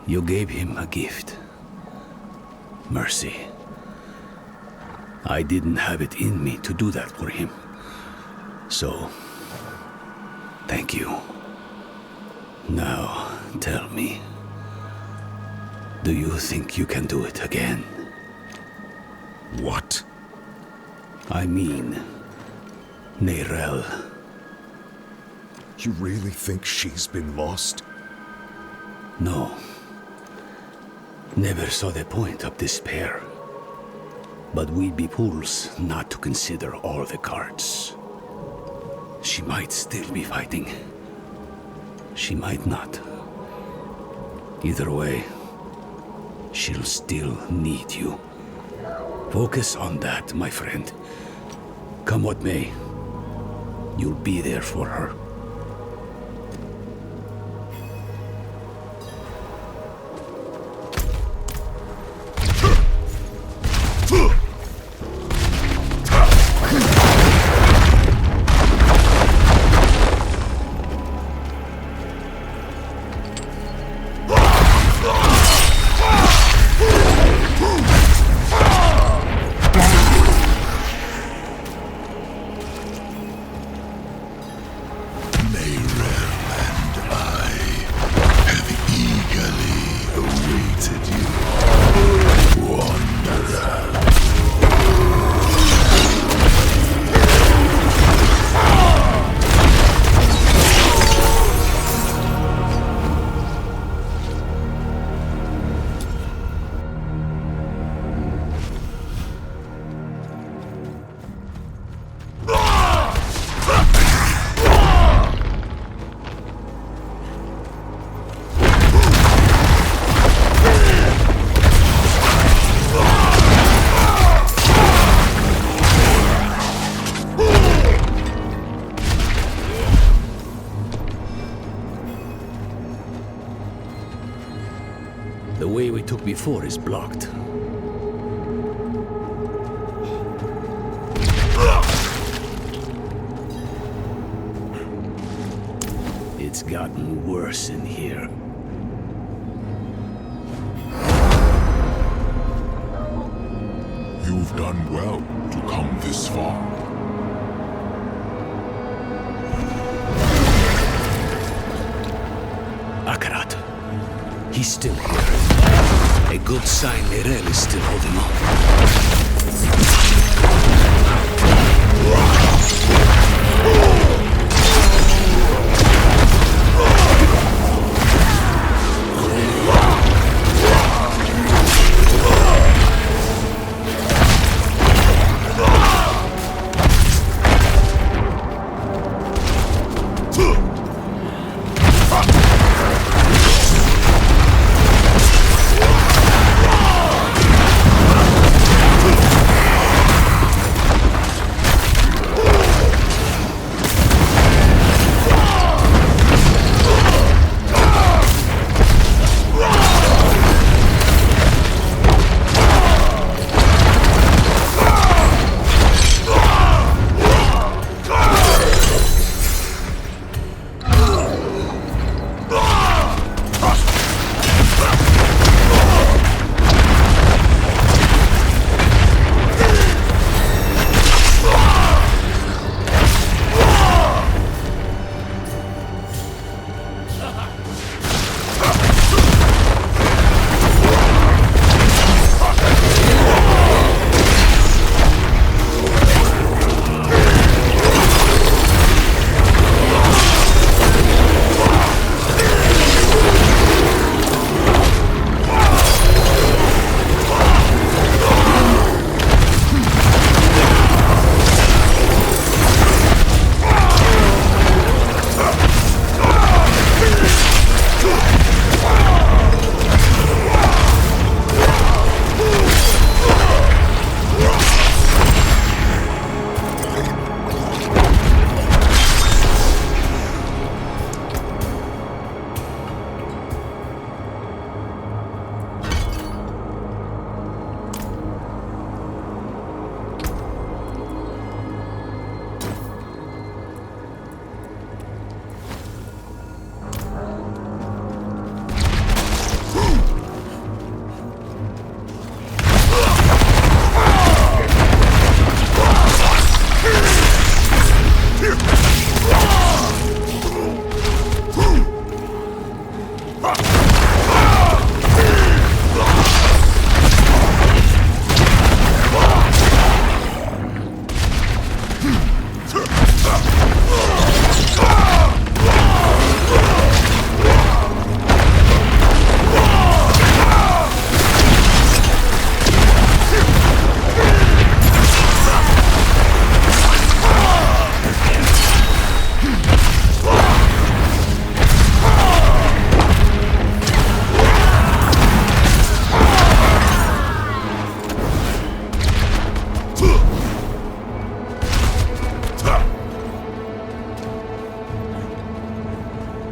You gave him a gift. Mercy. I didn't have it in me to do that for him. So, thank you. Now, tell me. Do you think you can do it again? What? I mean, Neyrelle. You really think she's been lost? No. Never saw the point of despair. But we'd be fools not to consider all the cards. She might still be fighting. She might not. Either way, she'll still need you. Focus on that, my friend. Come what may, you'll be there for her. The way we took before is blocked. It's gotten worse in here. You've done well to come this far. Akarat. He's still here. A good sign Neyrelle is still holding on.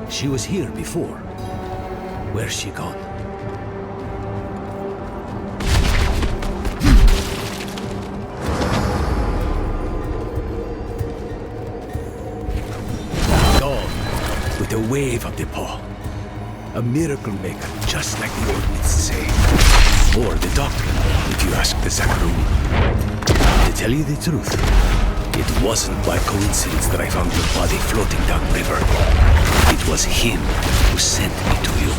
She was here before. Where's she gone? Gone with a wave of the paw. A miracle maker, just like the old myths say. Or the doctrine, if you ask the Zakarum. To tell you the truth, it wasn't by coincidence that I found your body floating downriver. It was him who sent me to you.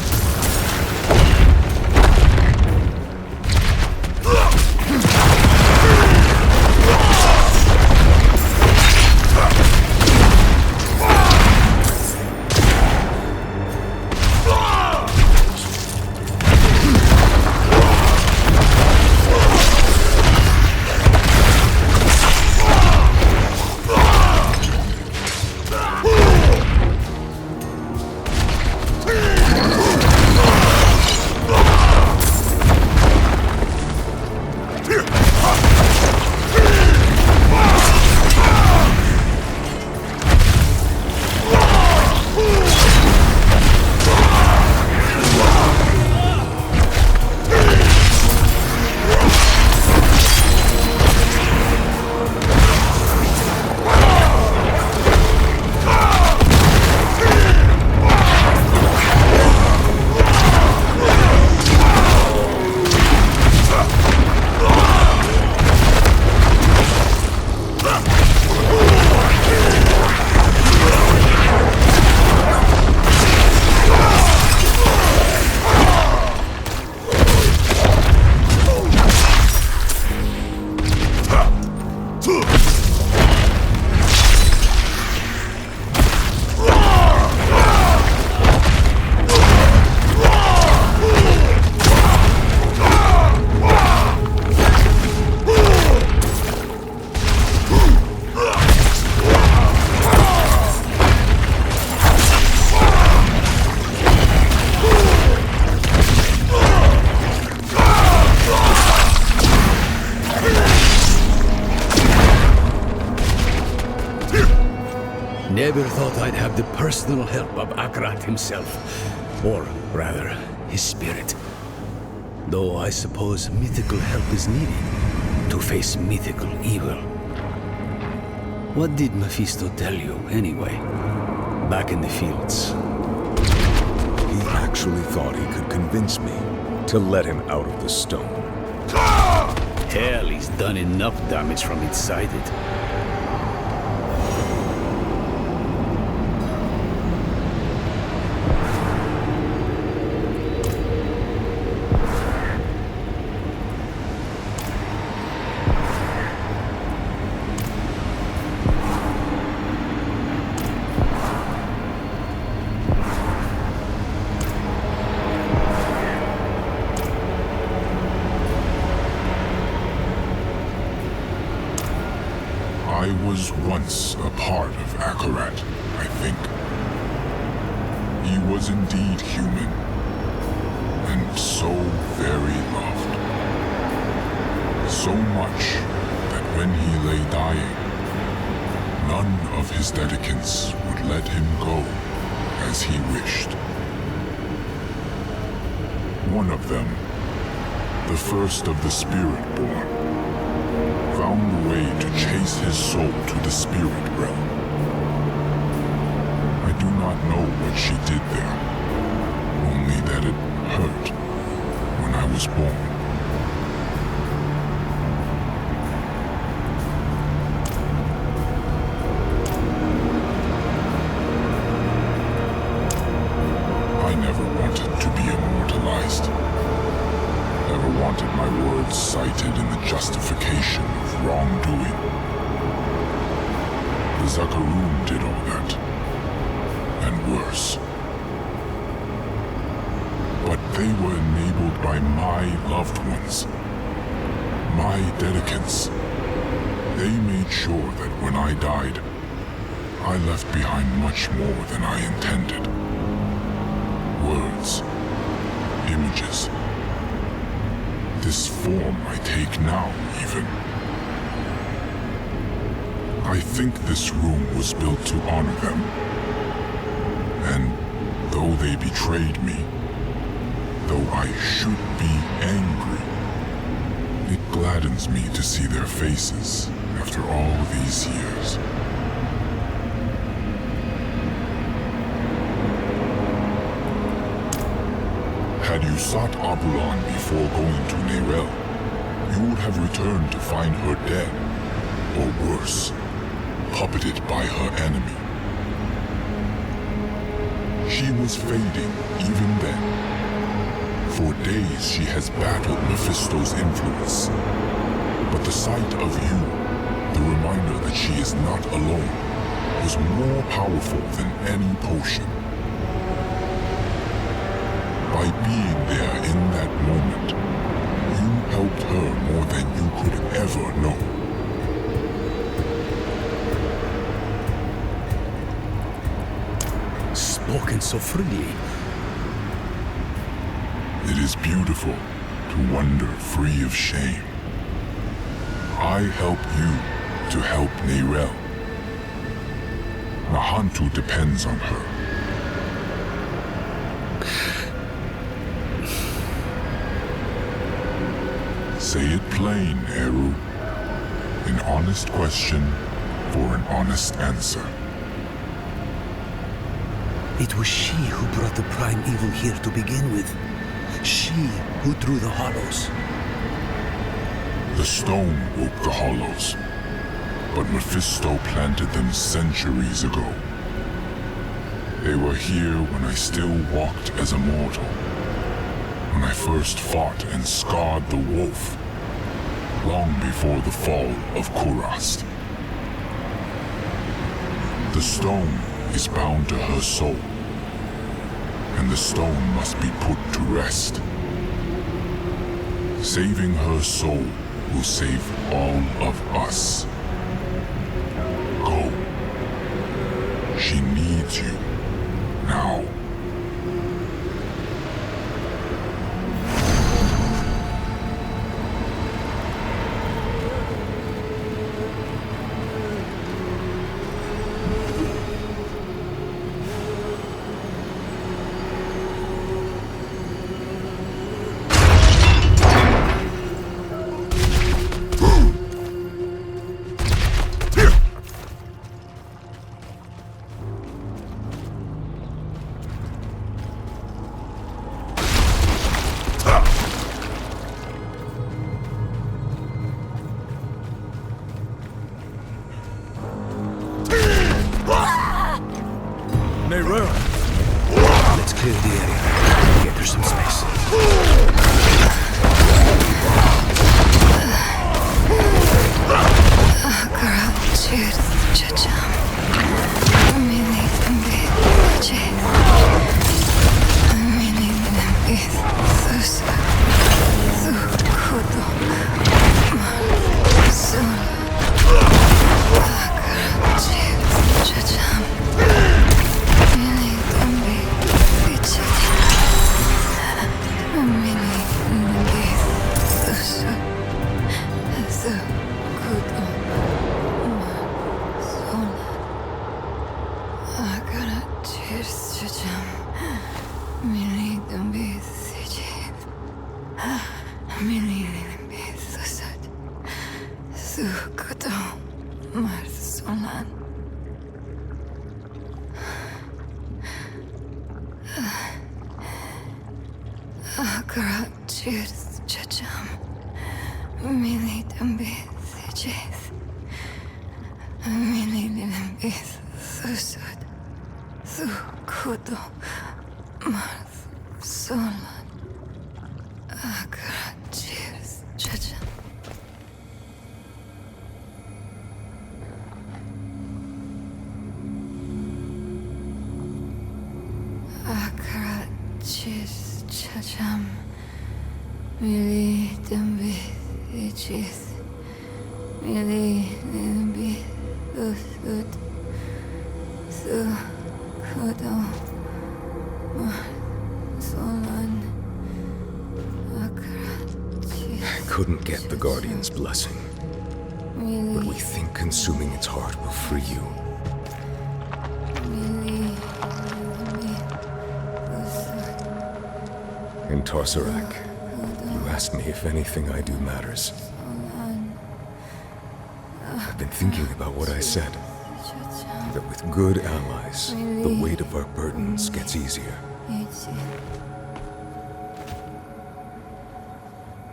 Never thought I'd have the personal help of Akrat himself. Or, rather, his spirit. Though I suppose mythical help is needed to face mythical evil. What did Mephisto tell you, anyway? Back in the fields. He actually thought he could convince me to let him out of the stone. Hell, he's done enough damage from inside it. I was once a part of Akarat, I think. He was indeed human, and so very loved. So much that when he lay dying, none of his dedicants would let him go as he wished. One of them, the first of the Spirit-born, found a way to chase his soul to the spirit realm. I do not know what she did there, only that it hurt when I was born. I never want to wanted my words cited in the justification of wrongdoing. The Zakaroon did all that, and worse. But they were enabled by my loved ones, my dedicants. They made sure that when I died, I left behind much more than I intended. Words, images. This form I take now, even. I think this room was built to honor them. And though they betrayed me, though I should be angry, it gladdens me to see their faces after all these years. Had you sought Abulan before going to Nerel, you would have returned to find her dead, or worse, puppeted by her enemy. She was fading even then. For days she has battled Mephisto's influence. But the sight of you, the reminder that she is not alone, was more powerful than any potion. By being there in that moment, you helped her more than you could ever know. Spoken so freely. It is beautiful to wander free of shame. I help you to help Nerel. Mahantu depends on her. Say it plain, Eru. An honest question for an honest answer. It was she who brought the prime evil here to begin with. She who drew the hollows. The stone woke the hollows, but Mephisto planted them centuries ago. They were here when I still walked as a mortal, when I first fought and scarred the wolf, long before the fall of Kurast. The stone is bound to her soul, and the stone must be put to rest. Saving her soul will save all of us. Go. She needs you now. Let's clear the area. Get her some space. Chacham Mili Dambi Ichis Mili Nimbi Usut Su Kodo Solan Couldn't get the Guardian's blessing, but we think consuming its heart will free you. In Tarsarak, you asked me if anything I do matters. I've been thinking about what I said, that with good allies, the weight of our burdens gets easier.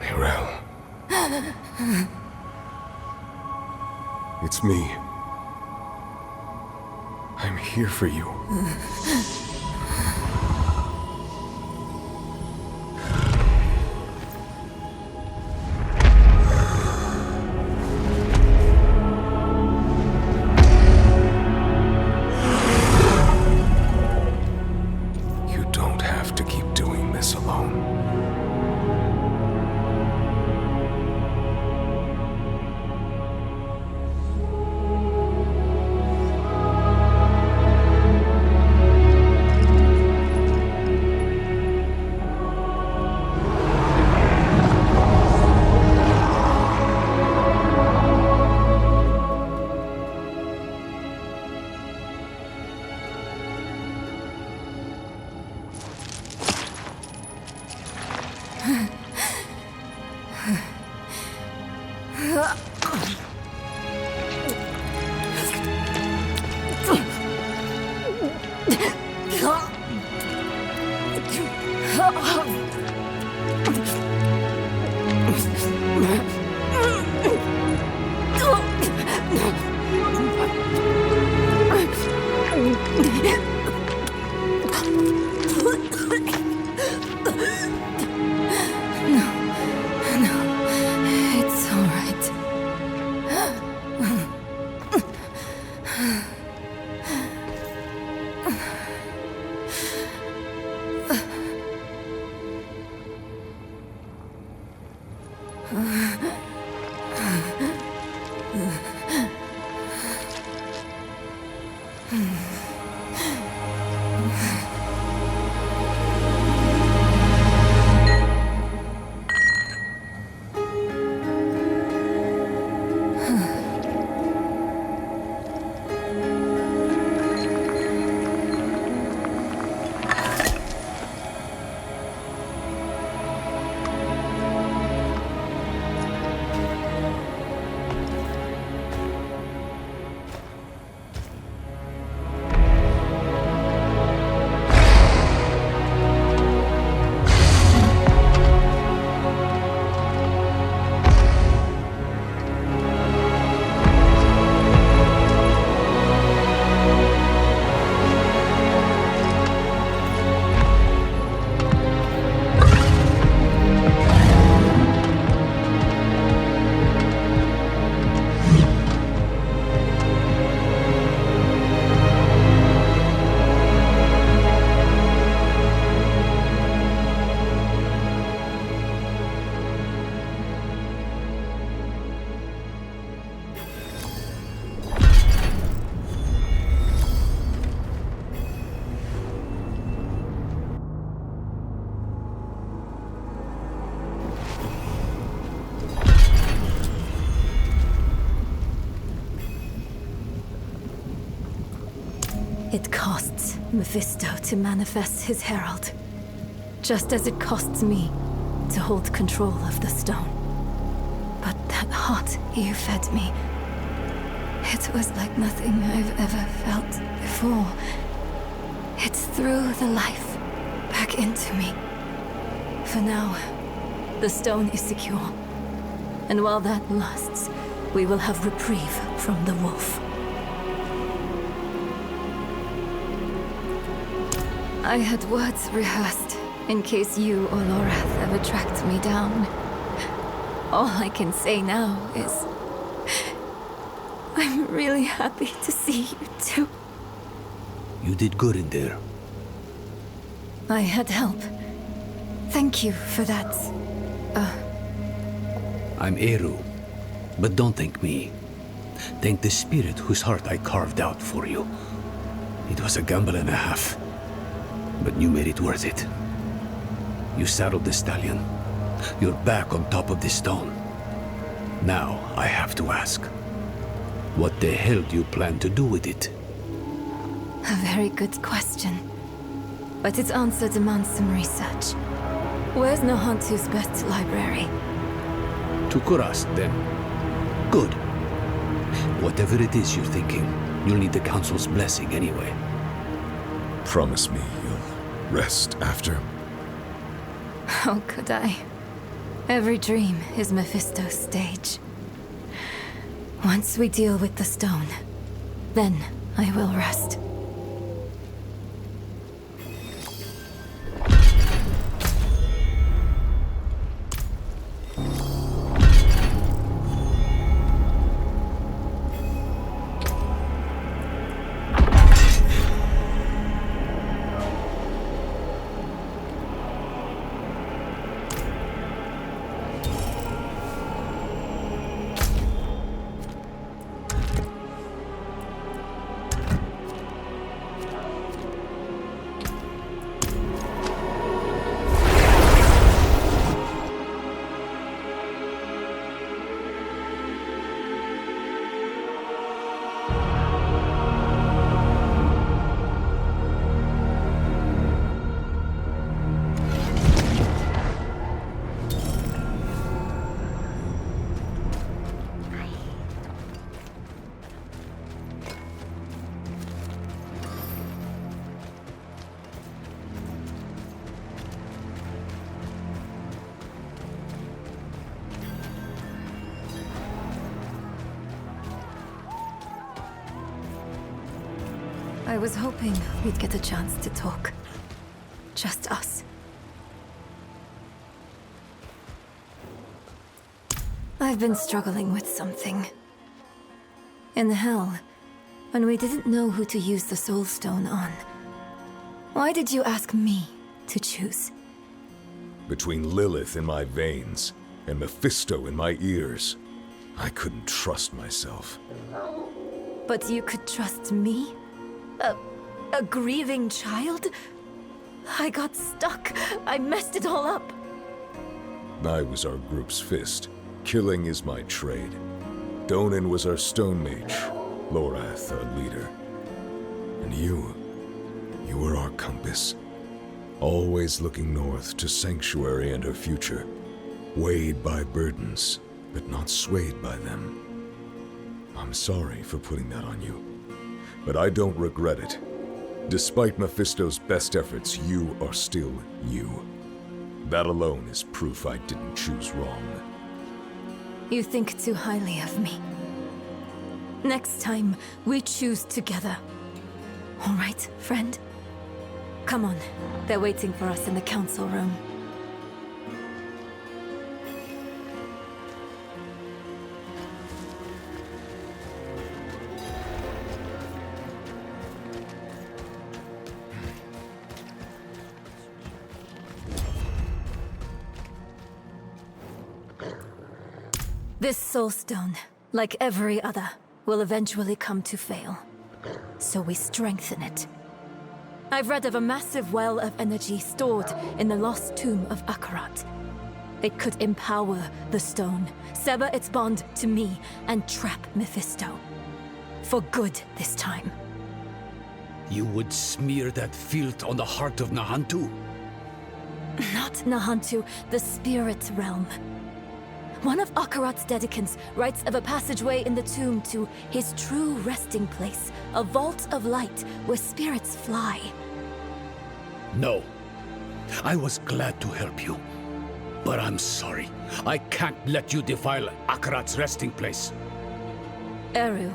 Mirel. It's me. I'm here for you. You don't have to keep doing this alone. It's all right. It costs Mephisto to manifest his herald, just as it costs me to hold control of the stone. But that heart you fed me, it was like nothing I've ever felt before. It threw the life back into me. For now, the stone is secure, and while that lasts, we will have reprieve from the wolf. I had words rehearsed in case you or Lorath ever tracked me down. All I can say now is I'm really happy to see you too. You did good in there. I had help. Thank you for that. I'm Eru, but don't thank me. Thank the spirit whose heart I carved out for you. It was a gamble and a half, but you made it worth it. You saddled the stallion. You're back on top of the stone. Now I have to ask, what the hell do you plan to do with it? A very good question. But its answer demands some research. Where's Nahantu's best library? To Kurast, then. Good. Whatever it is you're thinking, you'll need the Council's blessing anyway. Promise me you'll rest after. How could I? Every dream is Mephisto's stage. Once we deal with the stone, then I will rest. I was hoping we'd get a chance to talk. Just us. I've been struggling with something. In hell, when we didn't know who to use the Soul Stone on, why did you ask me to choose? Between Lilith in my veins and Mephisto in my ears, I couldn't trust myself. But you could trust me? A grieving child? I got stuck. I messed it all up. I was our group's fist. Killing is my trade. Donan was our stone mage. Lorath, our leader. And you were our compass. Always looking north to Sanctuary and her future. Weighed by burdens, but not swayed by them. I'm sorry for putting that on you. But I don't regret it. Despite Mephisto's best efforts, you are still you. That alone is proof I didn't choose wrong. You think too highly of me. Next time, we choose together. All right, friend? Come on. They're waiting for us in the council room. This Soul Stone, like every other, will eventually come to fail. So we strengthen it. I've read of a massive well of energy stored in the lost tomb of Akarat. It could empower the stone, sever its bond to me, and trap Mephisto. For good this time. You would smear that filth on the heart of Nahantu? Not Nahantu, the spirit realm. One of Akarat's dedicants writes of a passageway in the tomb to his true resting place, a vault of light where spirits fly. No. I was glad to help you. But I'm sorry. I can't let you defile Akarat's resting place. Eru,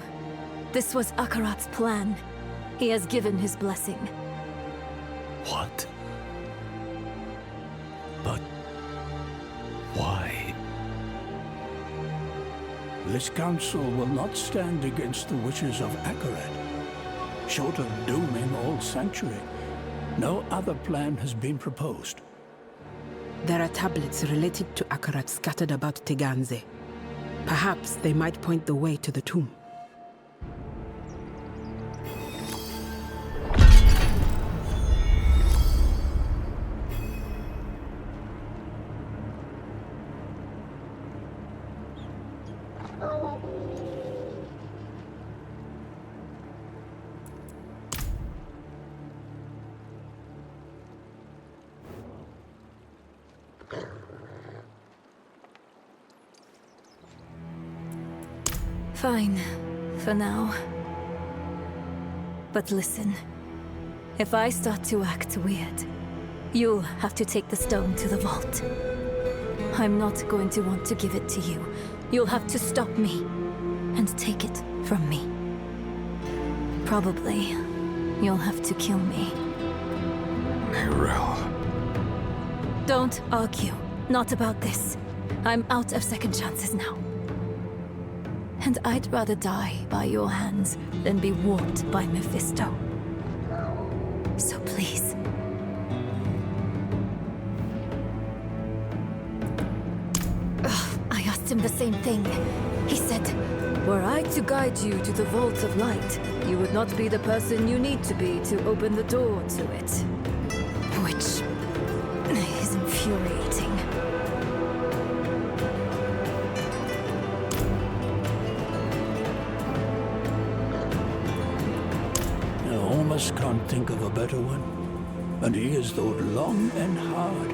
this was Akarat's plan. He has given his blessing. What? But why? This council will not stand against the wishes of Akarat. Short of dooming all Sanctuary, no other plan has been proposed. There are tablets related to Akarat scattered about Teganze. Perhaps they might point the way to the tomb. Fine, for now. But listen, if I start to act weird, you'll have to take the stone to the vault. I'm not going to want to give it to you. You'll have to stop me and take it from me. Probably, you'll have to kill me. Mirel. Don't argue. Not about this. I'm out of second chances now. And I'd rather die by your hands than be warped by Mephisto. So please. I asked him the same thing. He said, were I to guide you to the Vault of Light, you would not be the person you need to be to open the door to it. Which is infuriating. I almost can't think of a better one. And he has thought long and hard.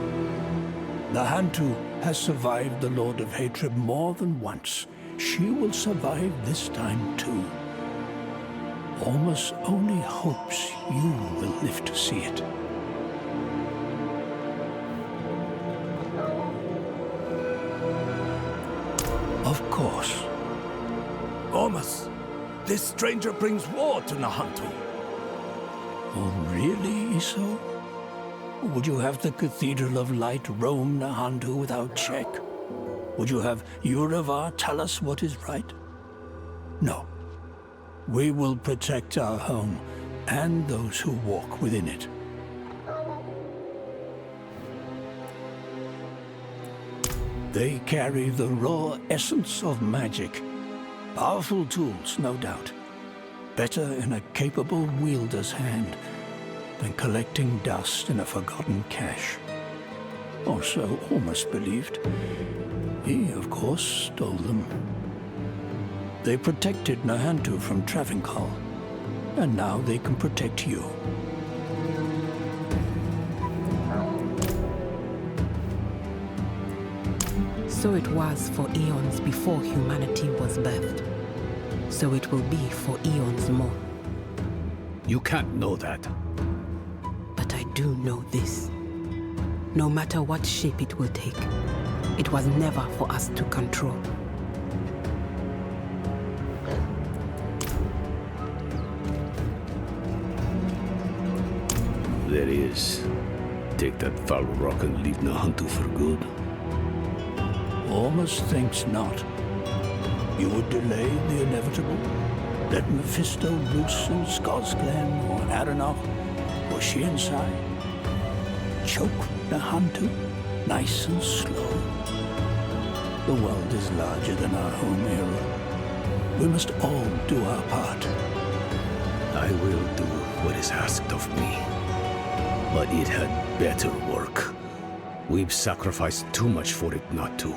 The Hantu has survived the Lord of Hatred more than once. She will survive this time too. Almost only hopes you will live to see it. Of course. Ormus, this stranger brings war to Nahantu. Oh, really, Iso? Would you have the Cathedral of Light roam Nahantu without check? Would you have Uravar tell us what is right? No. We will protect our home and those who walk within it. They carry the raw essence of magic. Powerful tools, no doubt. Better in a capable wielder's hand than collecting dust in a forgotten cache. Or so Ormus believed. He, of course, stole them. They protected Nahantu from Travincal, and now they can protect you. So it was for eons before humanity was birthed. So it will be for eons more. You can't know that. But I do know this. No matter what shape it will take, it was never for us to control. There is. Take that foul rock and leave Nahantu for good. Ormus thinks not. You would delay the inevitable? Let Mephisto loosen Skosglen or Aranok or Shiensai? Choke Nahantu, nice and slow. The world is larger than our home era. We must all do our part. I will do what is asked of me. But it had better work. We've sacrificed too much for it not to.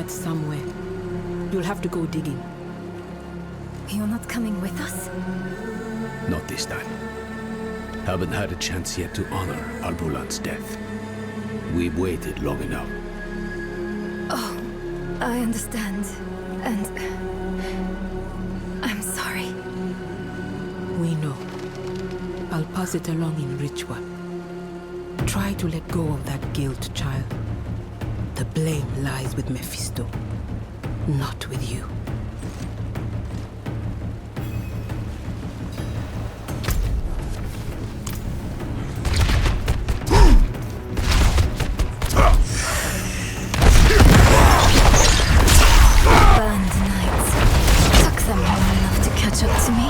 buried somewhere. You'll have to go digging. You're not coming with us? Not this time. Haven't had a chance yet to honor Albulan's death. We've waited long enough. Oh, I understand. And I'm sorry. We know. I'll pass it along in ritual. Try to let go of that guilt, child. The blame lies with Mephisto, not with you. Burned nights. Took them long enough to catch up to me.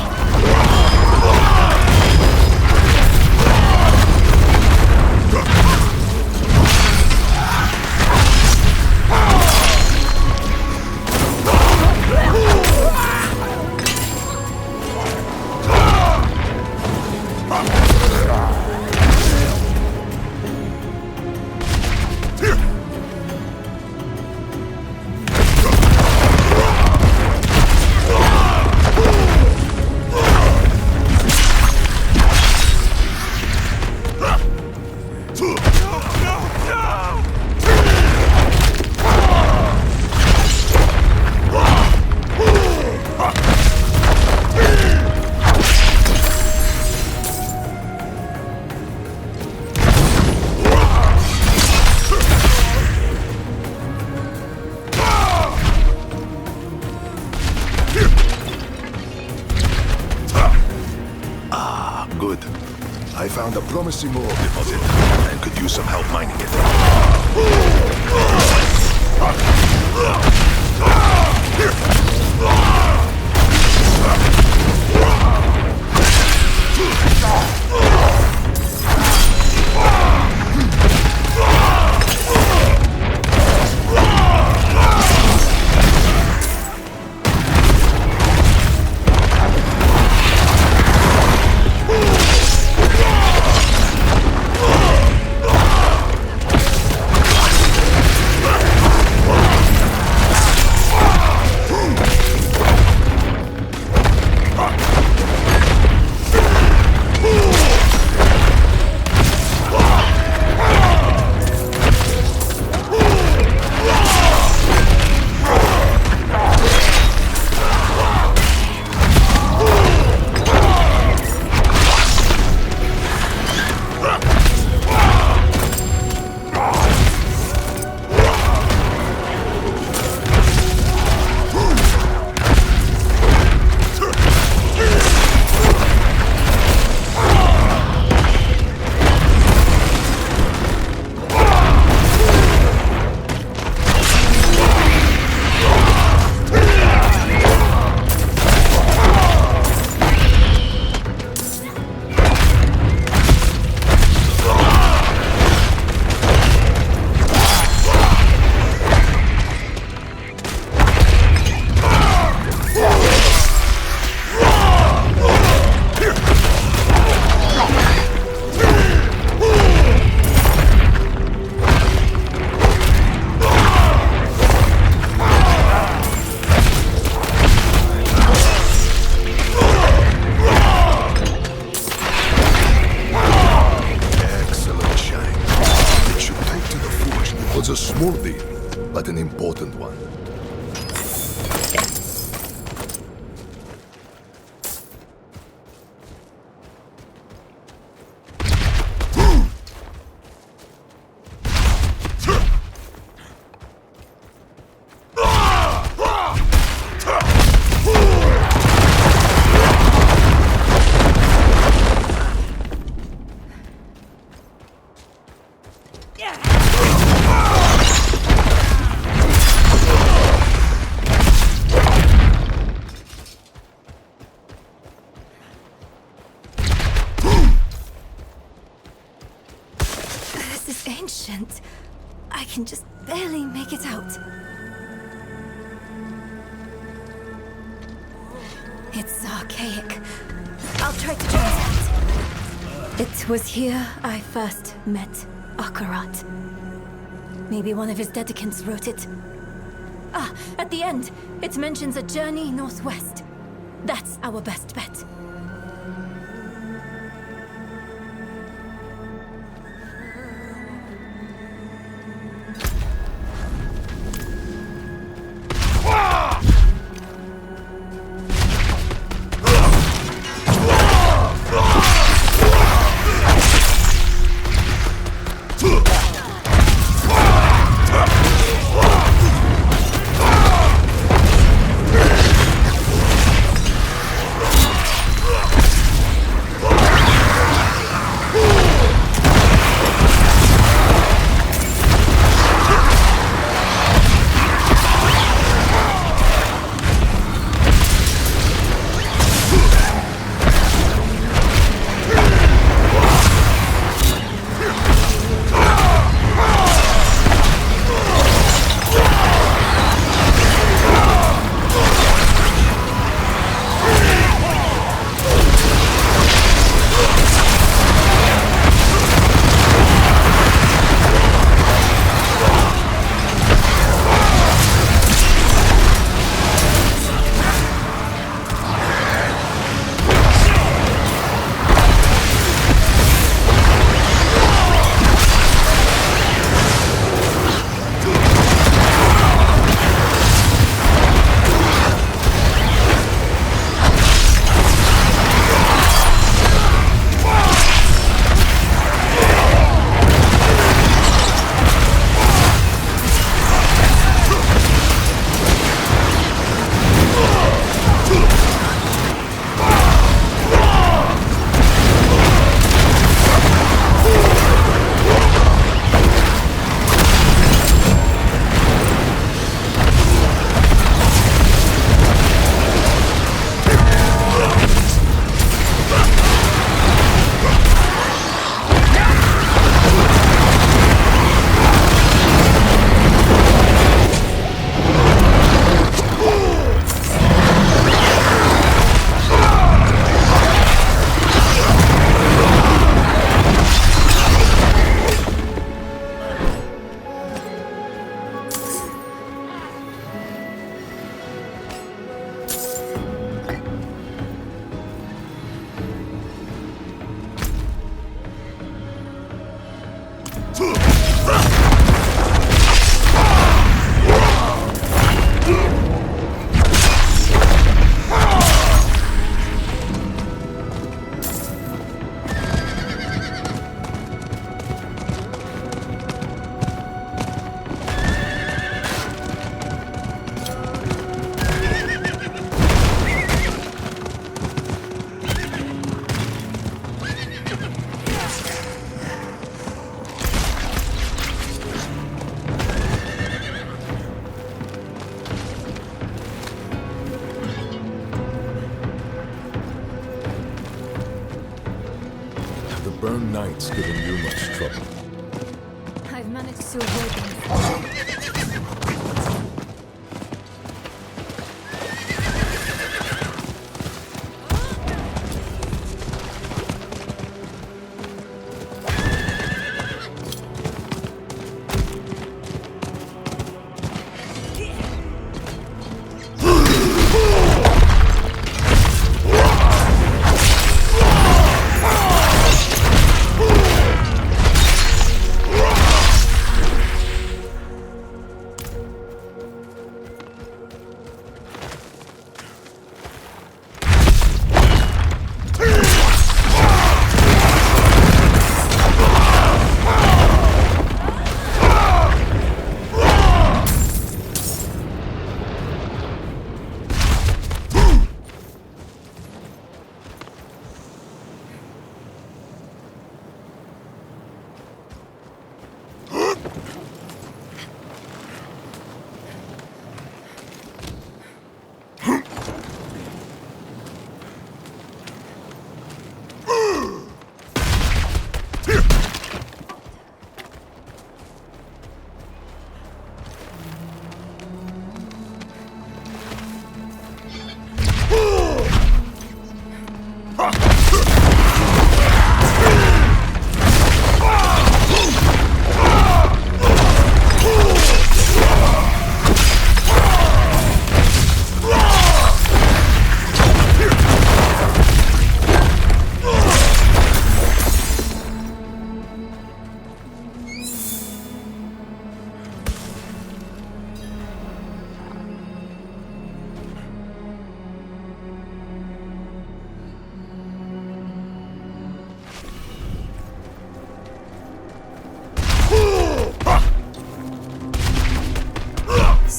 Good. I found a promising ore deposit and could use some help mining it. Was a small deal, but an important one. This is ancient. I can just barely make it out. It's archaic. I'll try to translate. It was here I first met Akarat. Maybe one of his dedicants wrote it. At the end, it mentions a journey northwest. That's our best bet. Burn Knight's giving you much trouble. I've managed to avoid them.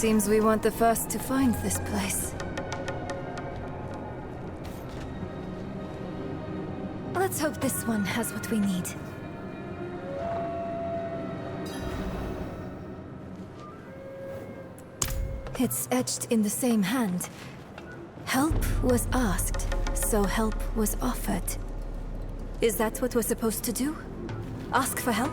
Seems we weren't the first to find this place. Let's hope this one has what we need. It's etched in the same hand. Help was asked, so help was offered. Is that what we're supposed to do? Ask for help?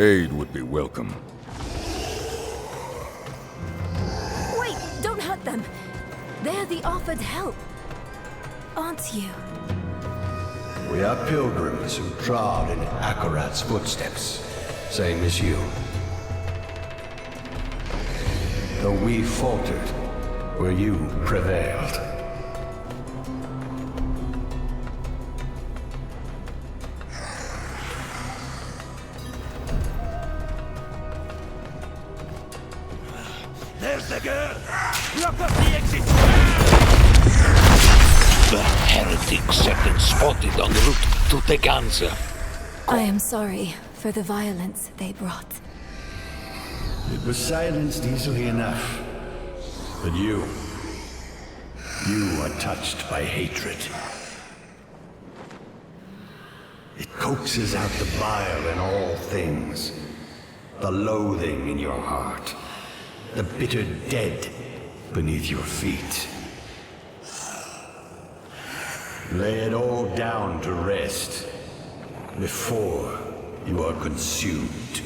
Aid would be welcome. Wait, don't hurt them. They're the offered help, aren't you? We are pilgrims who trod in Akarat's footsteps, same as you. Though we faltered, where you prevailed. There's the girl! Block up the exit! The heretics have been spotted en route to Teganza. I am sorry for the violence they brought. It was silenced easily enough. But you are touched by hatred. It coaxes out the bile in all things, the loathing in your heart, the bitter dead beneath your feet. Lay it all down to rest before you are consumed.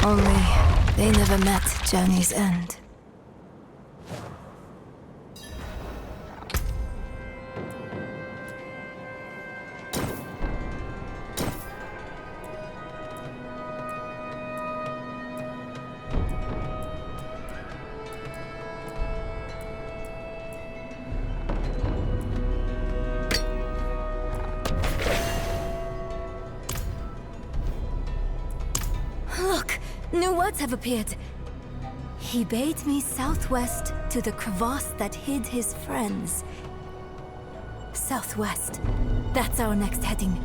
Only they never met Journey's End. Look! New words have appeared. He bade me southwest to the crevasse that hid his friends. Southwest. That's our next heading.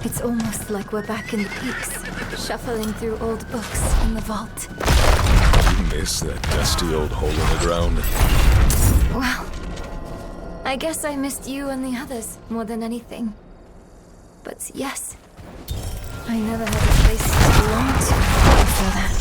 It's almost like we're back in the peaks, shuffling through old books in the vault. You miss that dusty old hole in the ground? Well, I guess I missed you and the others more than anything. But yes, I never had a place to belong to before that.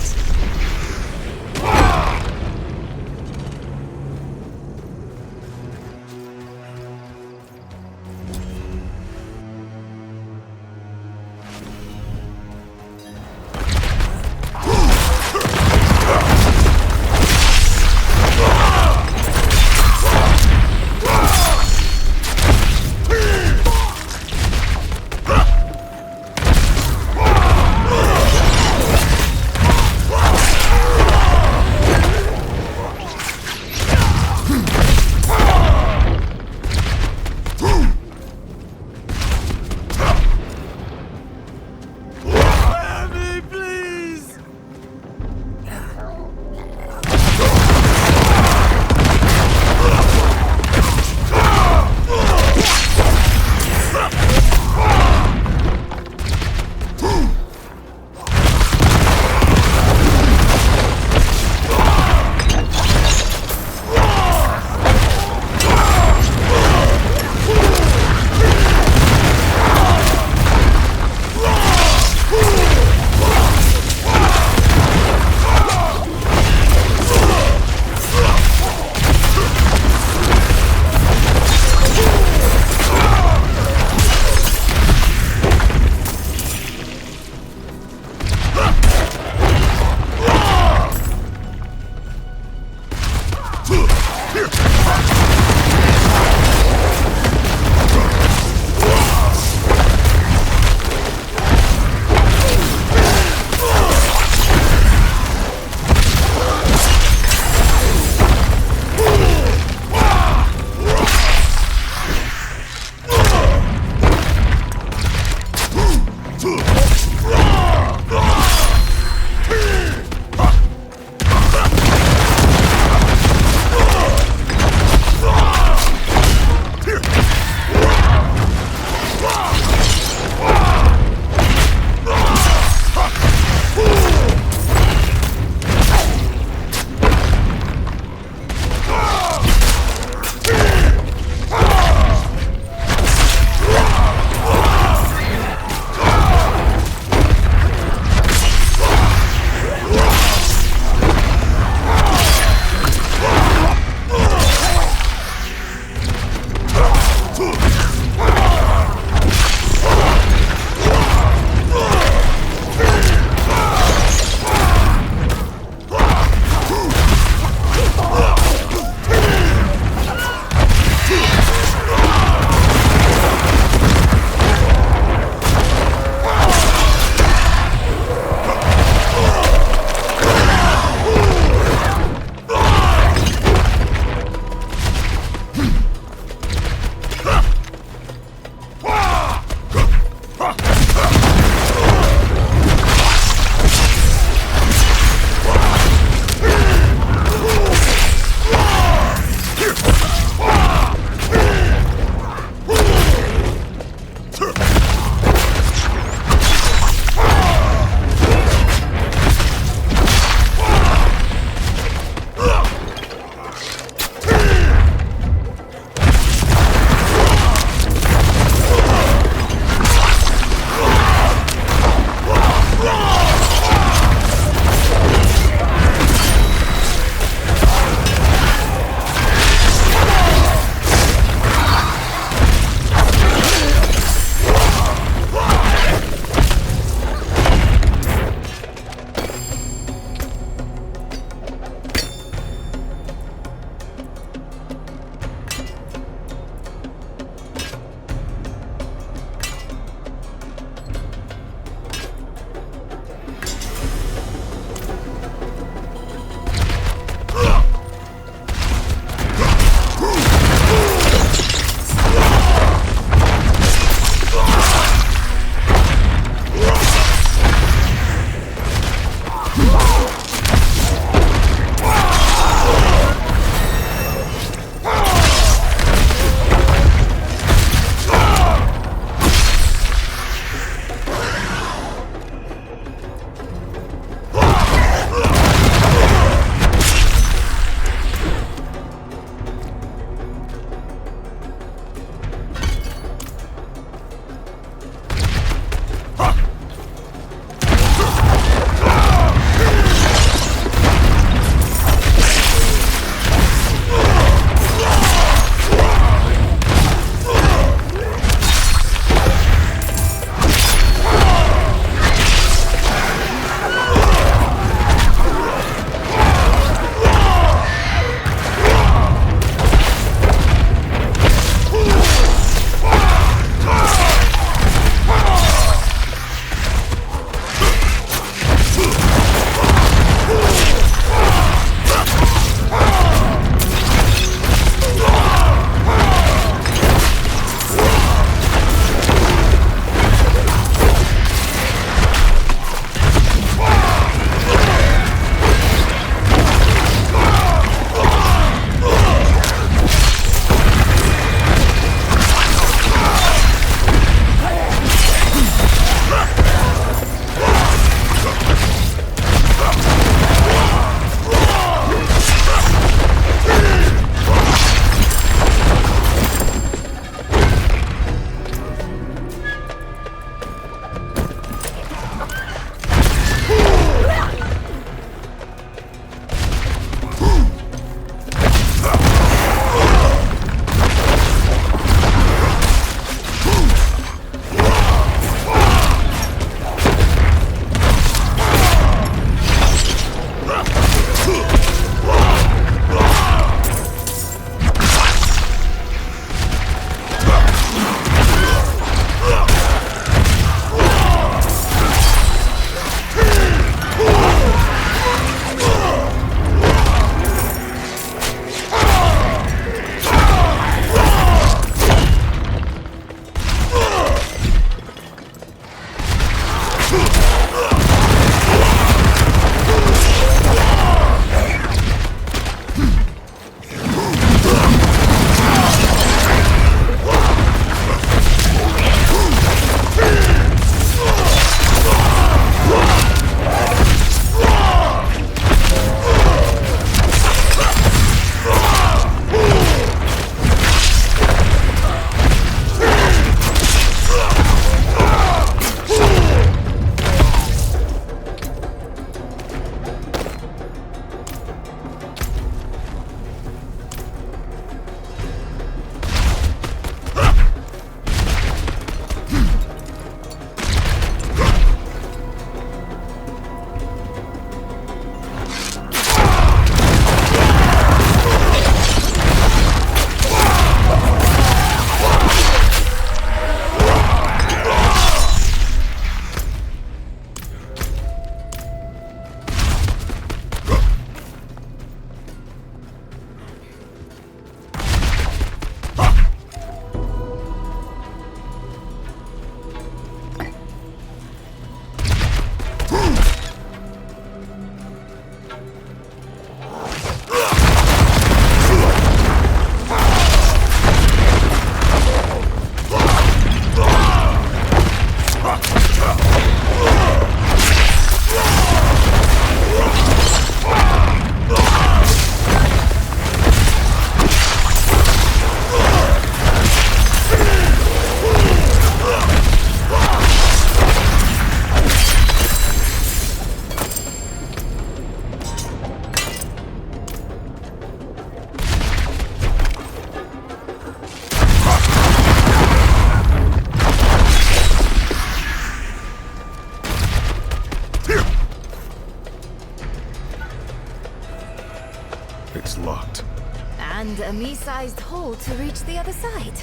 And a me-sized hole to reach the other side.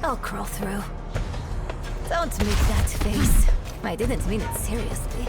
I'll crawl through. Don't make that face. I didn't mean it seriously.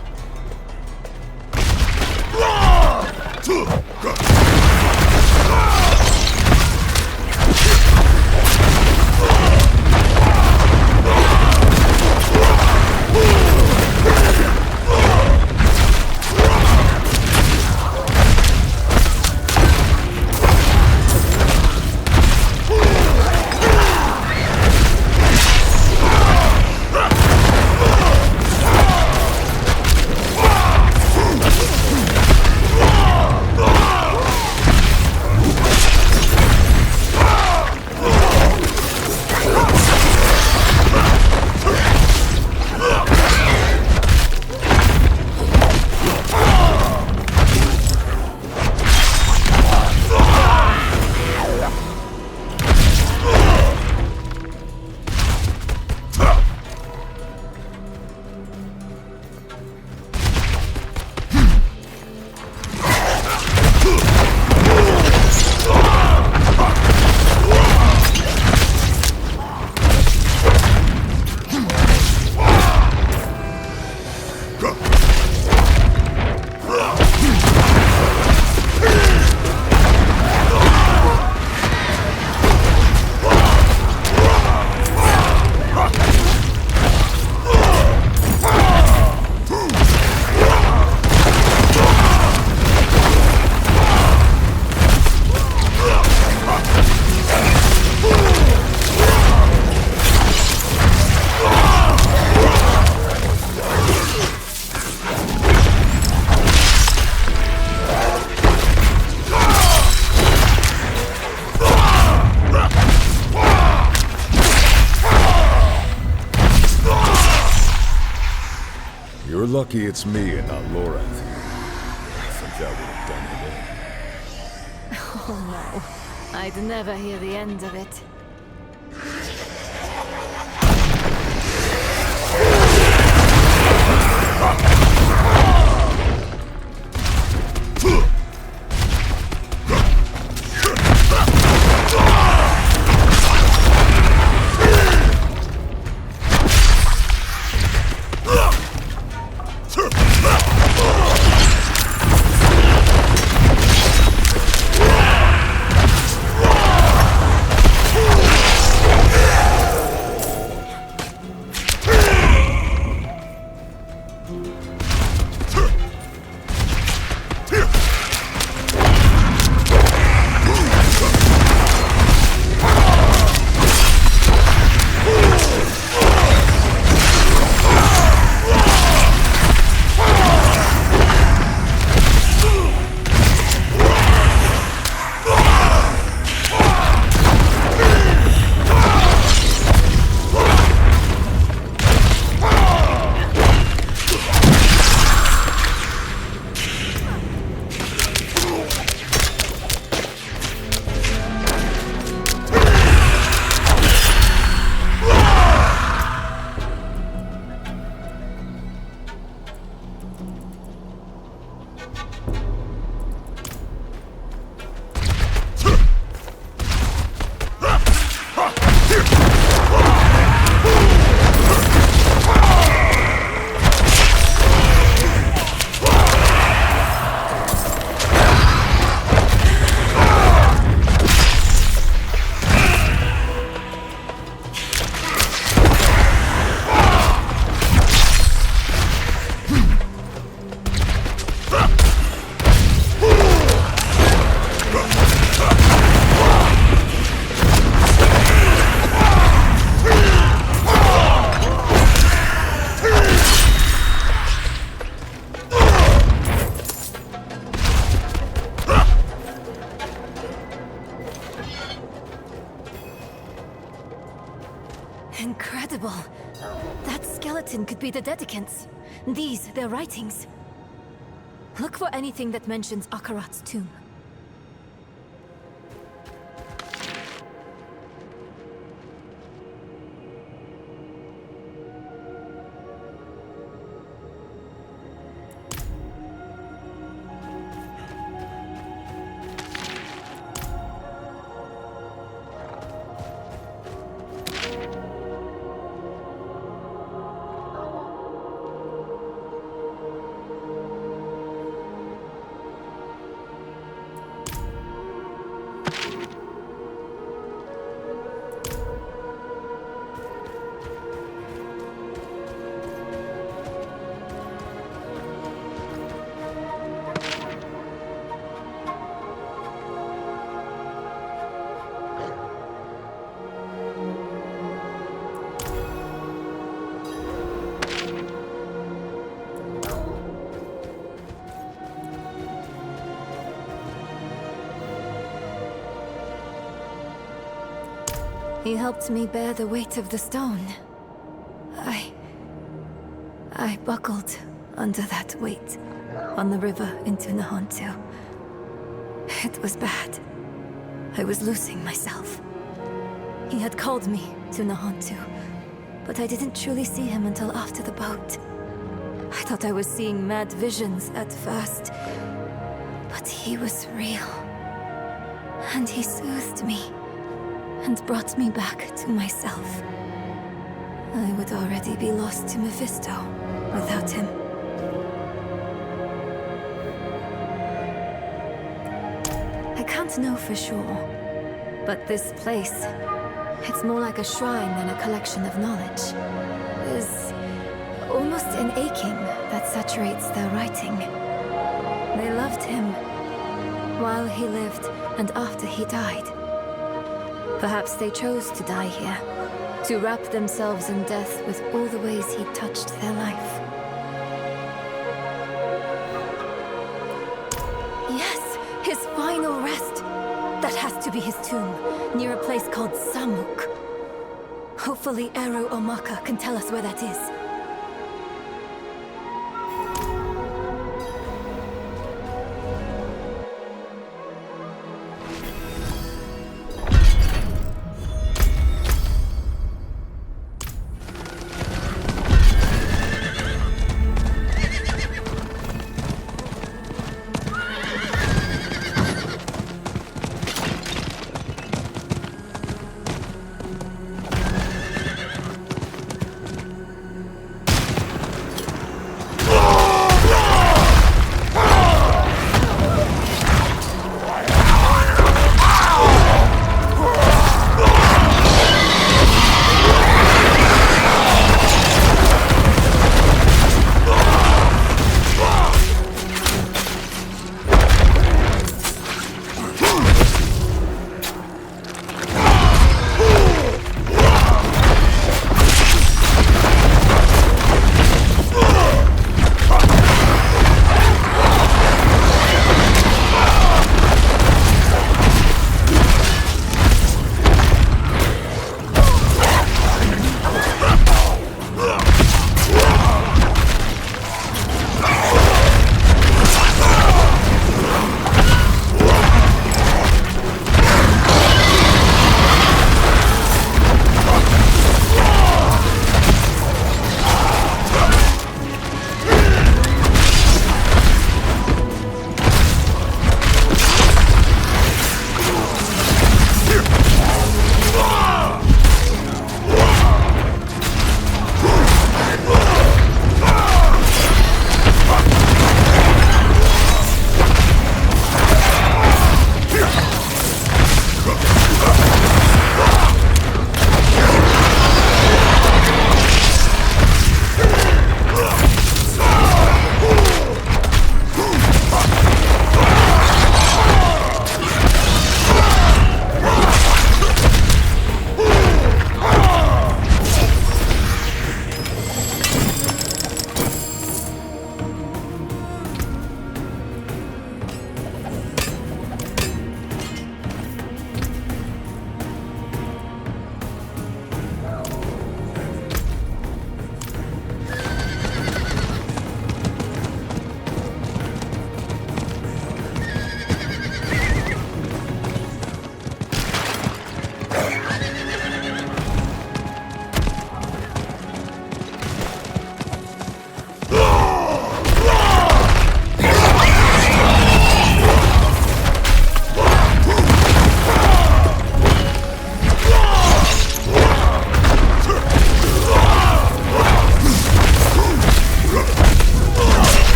You're lucky it's me and not Lorath here. I think that would have done it in. Oh no. I'd never hear the end of it. Incredible. That skeleton could be the Dedicants. These, their writings. Look for anything that mentions Akarat's tomb. He helped me bear the weight of the stone. I buckled under that weight on the river into Nahontu. It was bad. I was losing myself. He had called me to Nahontu, but I didn't truly see him until after the boat. I thought I was seeing mad visions at first, but he was real. And he soothed me and brought me back to myself. I would already be lost to Mephisto without him. I can't know for sure, but this place, it's more like a shrine than a collection of knowledge. There's almost an aching that saturates their writing. They loved him while he lived and after he died. Perhaps they chose to die here, to wrap themselves in death with all the ways he touched their life. Yes, his final rest. That has to be his tomb, near a place called Samuk. Hopefully Eru or Maka can tell us where that is.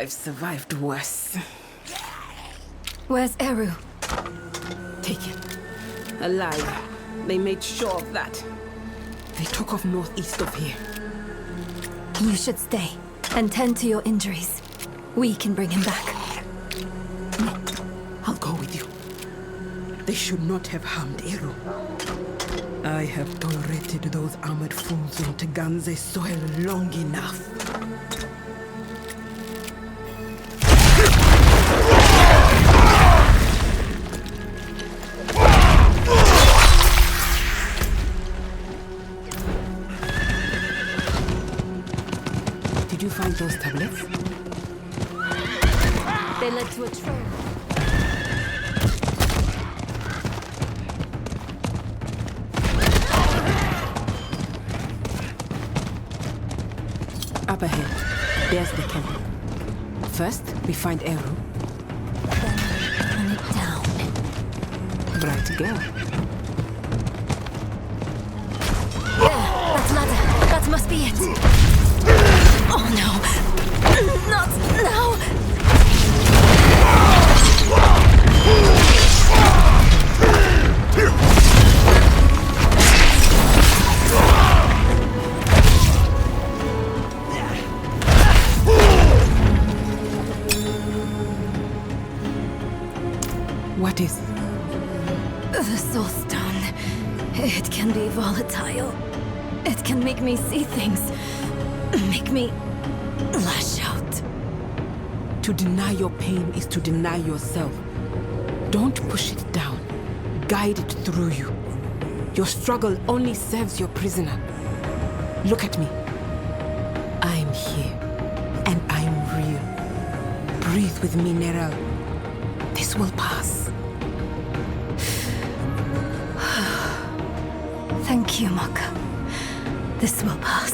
I've survived worse. Where's Eru? Taken. Alive. They made sure of that. They took off northeast of here. You should stay and tend to your injuries. We can bring him back. No, I'll go with you. They should not have harmed Eru. I have tolerated those armored fools on Teganze soil long enough. Did you find those tablets? They led to a trail. Up ahead, there's the camp. First, we find Eru. Then burn it down. Bright girl. There, that ladder. That must be it. Oh no. Not now. What is it? The soul stone. It can be volatile. It can make me see things. Make me lash out. To deny your pain is to deny yourself. Don't push it down. Guide it through you. Your struggle only serves your prisoner. Look at me. I'm here. And I'm real. Breathe with me, Neral. This will pass. Thank you, Maka. This will pass.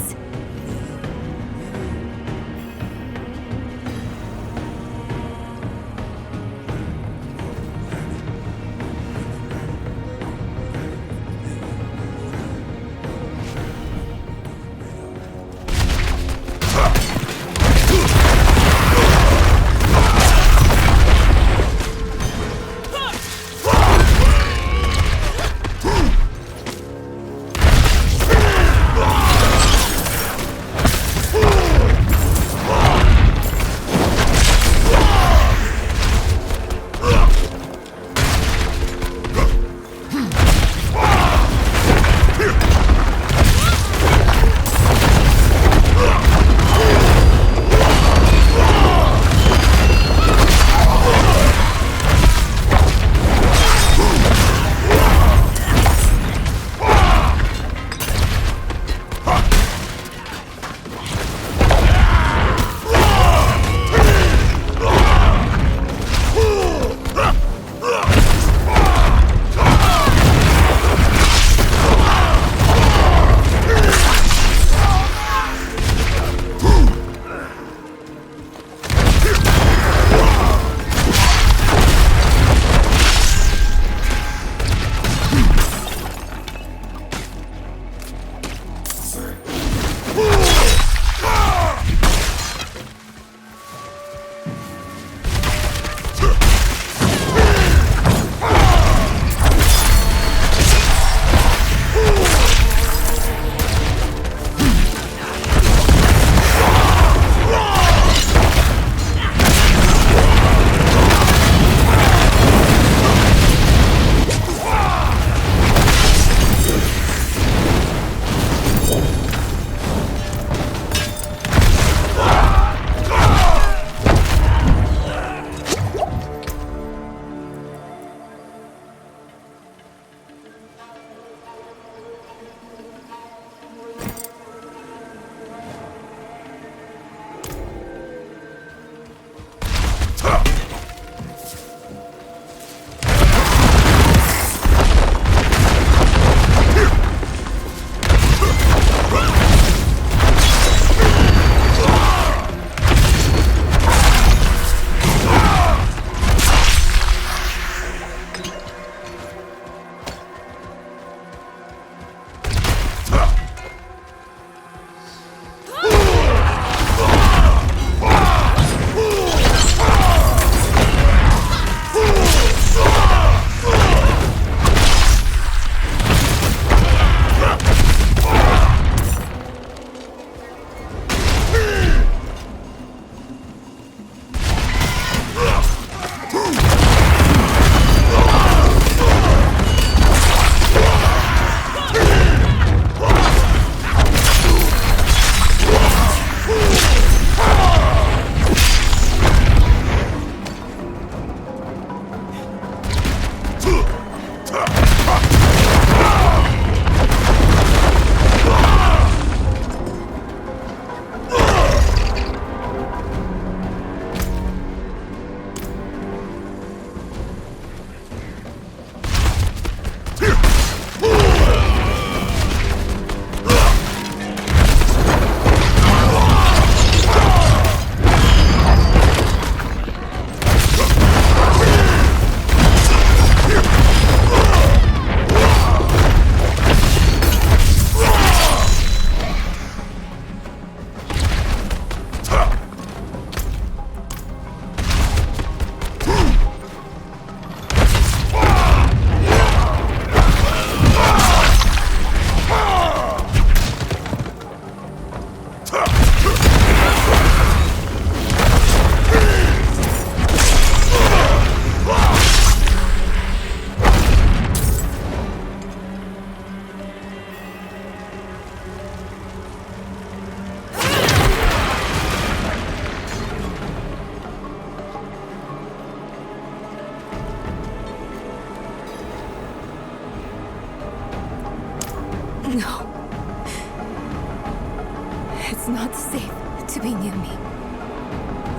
not safe to be near me.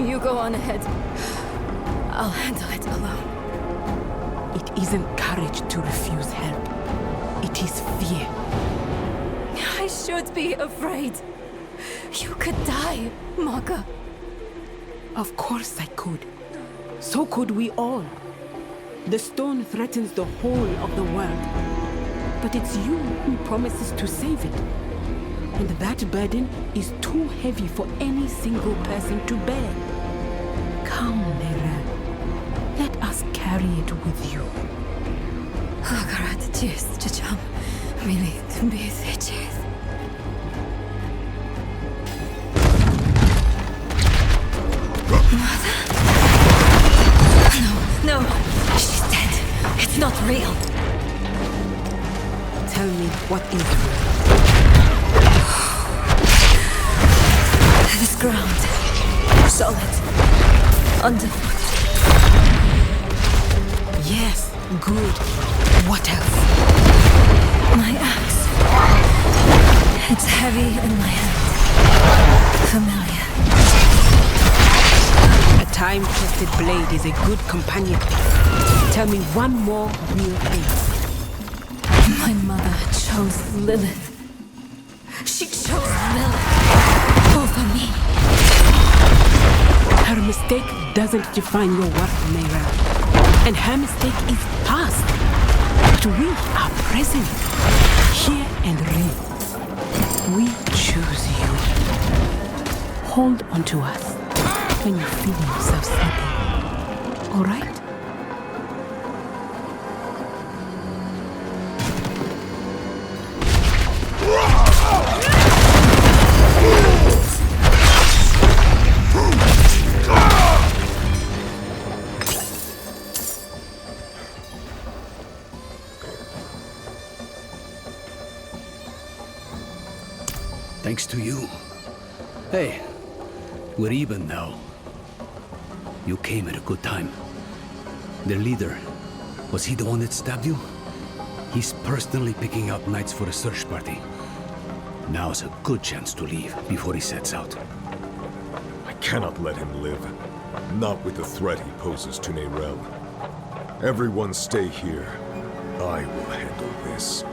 You go on ahead. I'll handle it alone. It isn't courage to refuse help. It is fear. I should be afraid. You could die, Maga. Of course I could. So could we all. The stone threatens the whole of the world. But it's you who promises to save it. And that burden is too heavy for any single person to bear. Come, Nera. Let us carry it with you. Hagarat cheers, Chacham. Really, be cheers. Mother? No, she's dead. It's not real. Tell me what is real. This ground. Solid. Underfoot. Yes, good. What else? My axe. It's heavy in my hand. Familiar. A time-tested blade is a good companion. Tell me one more real thing. My mother chose Lilith. She chose Lilith over me. Her mistake doesn't define your worth, Mayra. And her mistake is past. But we are present, here and real. We choose you. Hold on to us when you feel yourself slipping. All right? Thanks to you. Hey, we're even now. You came at a good time. Their leader, was he the one that stabbed you? He's personally picking out knights for a search party. Now's a good chance to leave before he sets out. I cannot let him live. Not with the threat he poses to Neyrelle. Everyone stay here. I will handle this.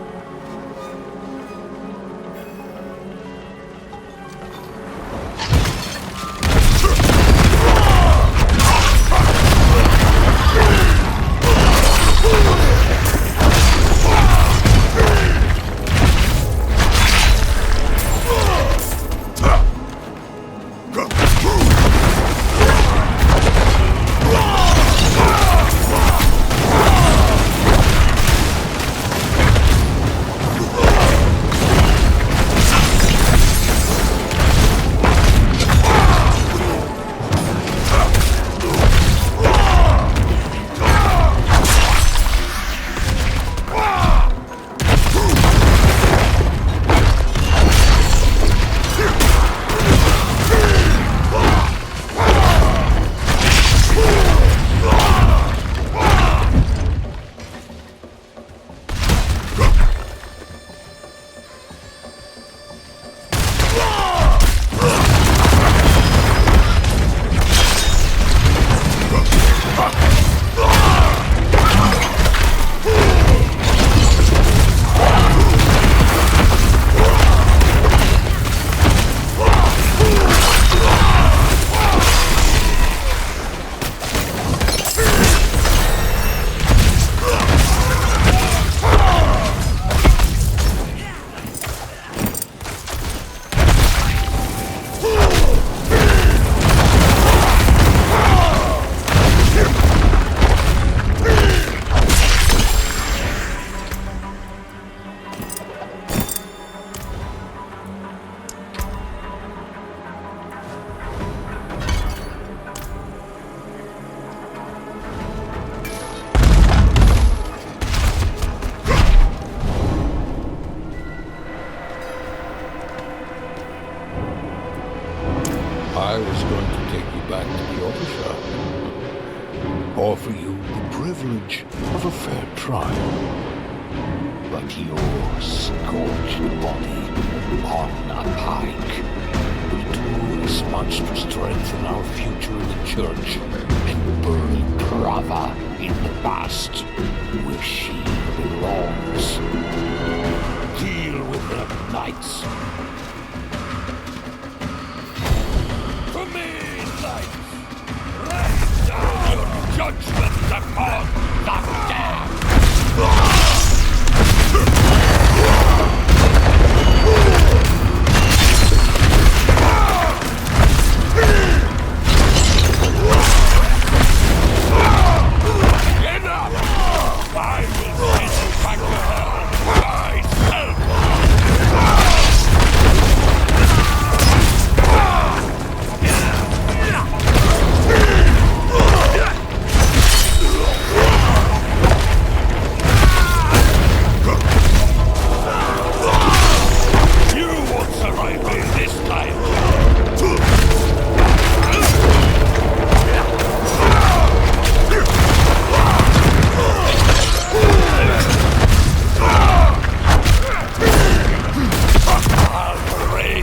I was going to take you back to the officer. Offer you the privilege of a fair trial. But your scorched body on a pike will do this much to strengthen our future in the church and bury Prava in the past, where she belongs. Deal with them, knights. To me, knights! Rain down your judgment upon the dead! I will send you back to hell myself! You won't survive me this time!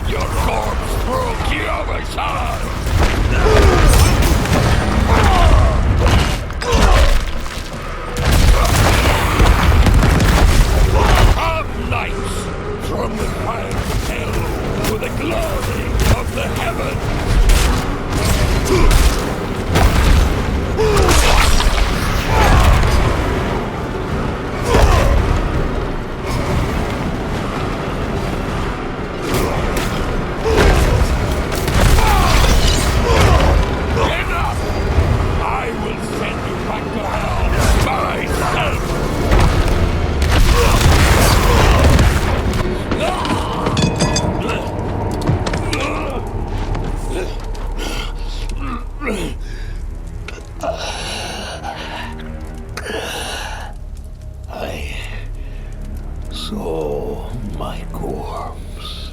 Your corpse through Kiyama-san! Come, knights, from the fire of hell to the glory of the heavens! So my corpse,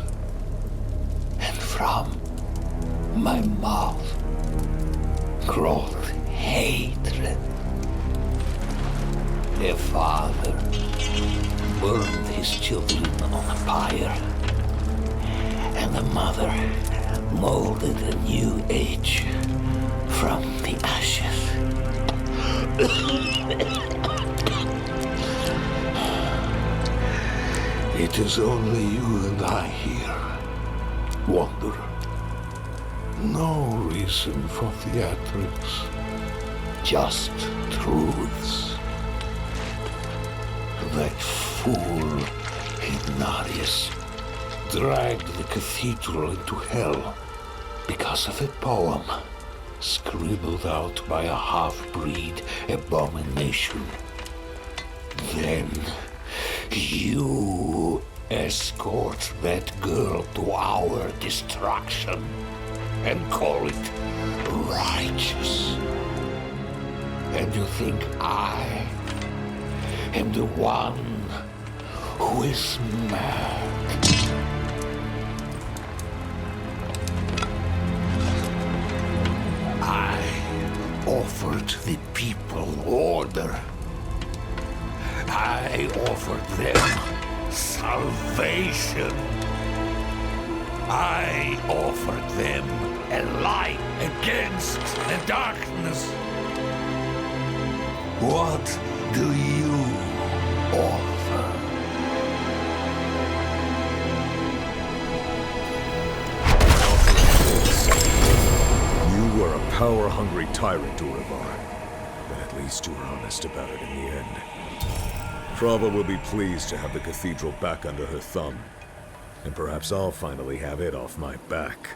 and from my mouth growth hatred. A father burned his children on a pyre, and a mother molded a new age from the ashes. It is only you and I here, Wanderer. No reason for theatrics, just truths. That fool Ignatius dragged the cathedral into hell because of a poem scribbled out by a half-breed abomination. Then you escort that girl to our destruction and call it righteous. And you think I am the one who is mad? I offered the people order. I offered them salvation. I offered them a light against the darkness. What do you offer? You were a power-hungry tyrant, Urivar. But at least you were honest about it in the end. Trava will be pleased to have the cathedral back under her thumb. And perhaps I'll finally have it off my back.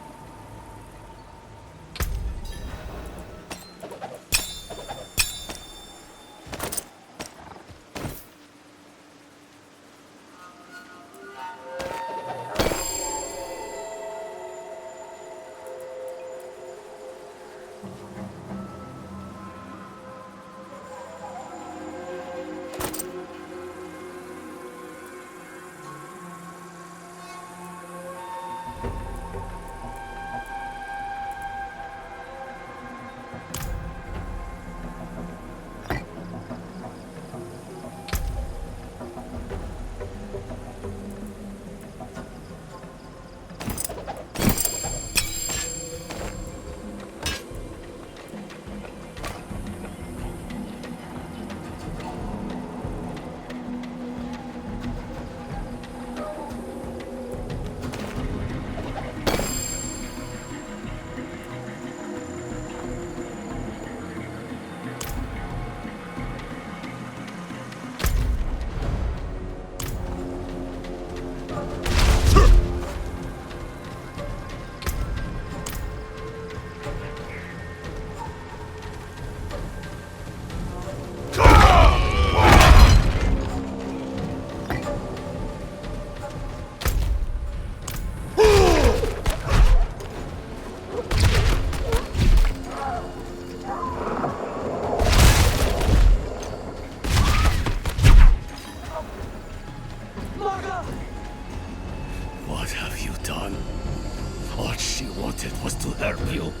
wanted was to hurt you.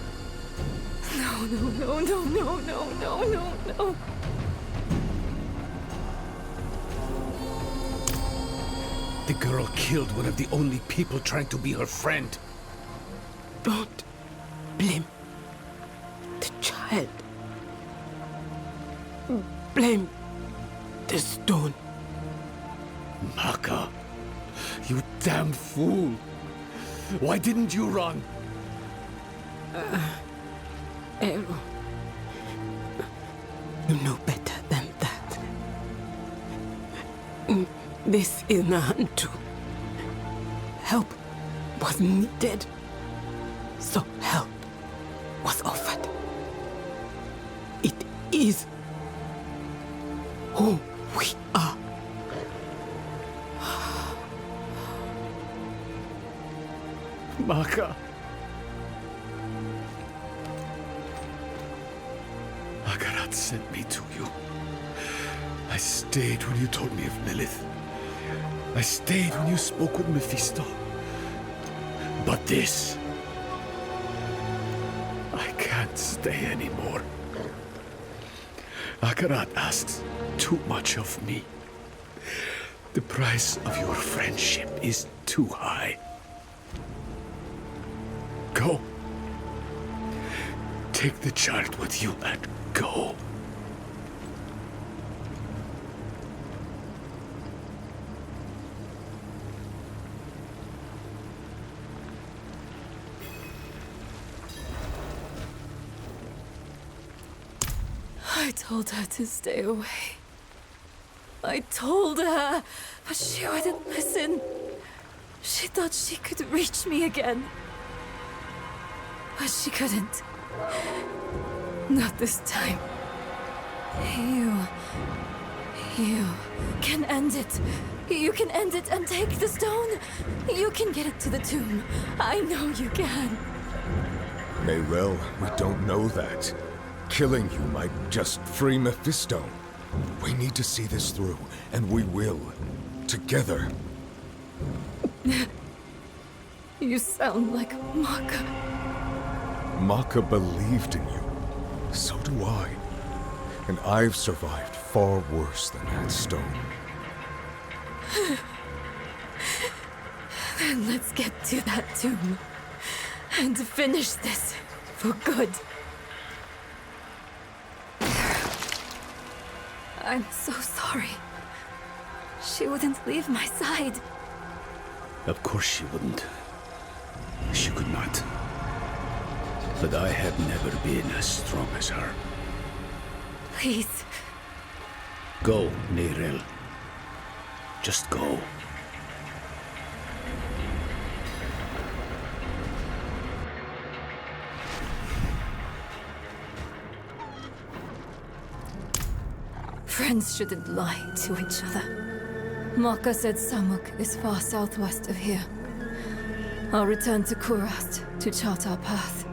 No, no, no, no, no, no, no, no, no. The girl killed one of the only people trying to be her friend. Don't blame the child. Blame the stone. Maka, you damn fool. Why didn't you run? Ero, you know better than that. This is Nahantu. Help was needed, so help was offered. It is who we are. Maka. Akarat sent me to you. I stayed when you told me of Lilith. I stayed when you spoke with Mephisto. But this... I can't stay anymore. Akarat asks too much of me. The price of your friendship is too high. Go. Take the child with you and go. I told her to stay away. I told her, but she wouldn't listen. She thought she could reach me again. But she couldn't. Not this time. You can end it. You can end it and take the stone. You can get it to the tomb. I know you can. Mayrel, we don't know that. Killing you might just free Mephisto. We need to see this through, and we will. Together. You sound like Maka. Maka believed in you. So do I. And I've survived far worse than that stone. Then let's get to that tomb. And finish this for good. I'm so sorry. She wouldn't leave my side. Of course she wouldn't. She could not. But I have never been as strong as her. Please. Go, Neyrel. Just go. Friends shouldn't lie to each other. Maka said Samuk is far southwest of here. I'll return to Kurast to chart our path.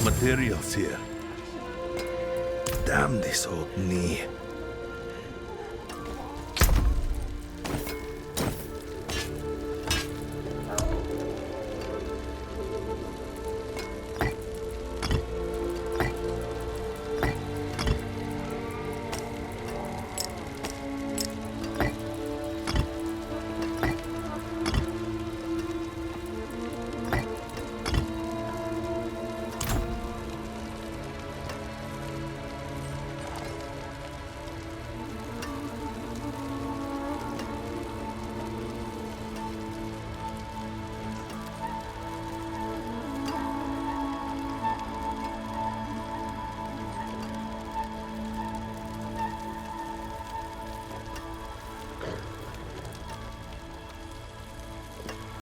materials here. Damn this old knee.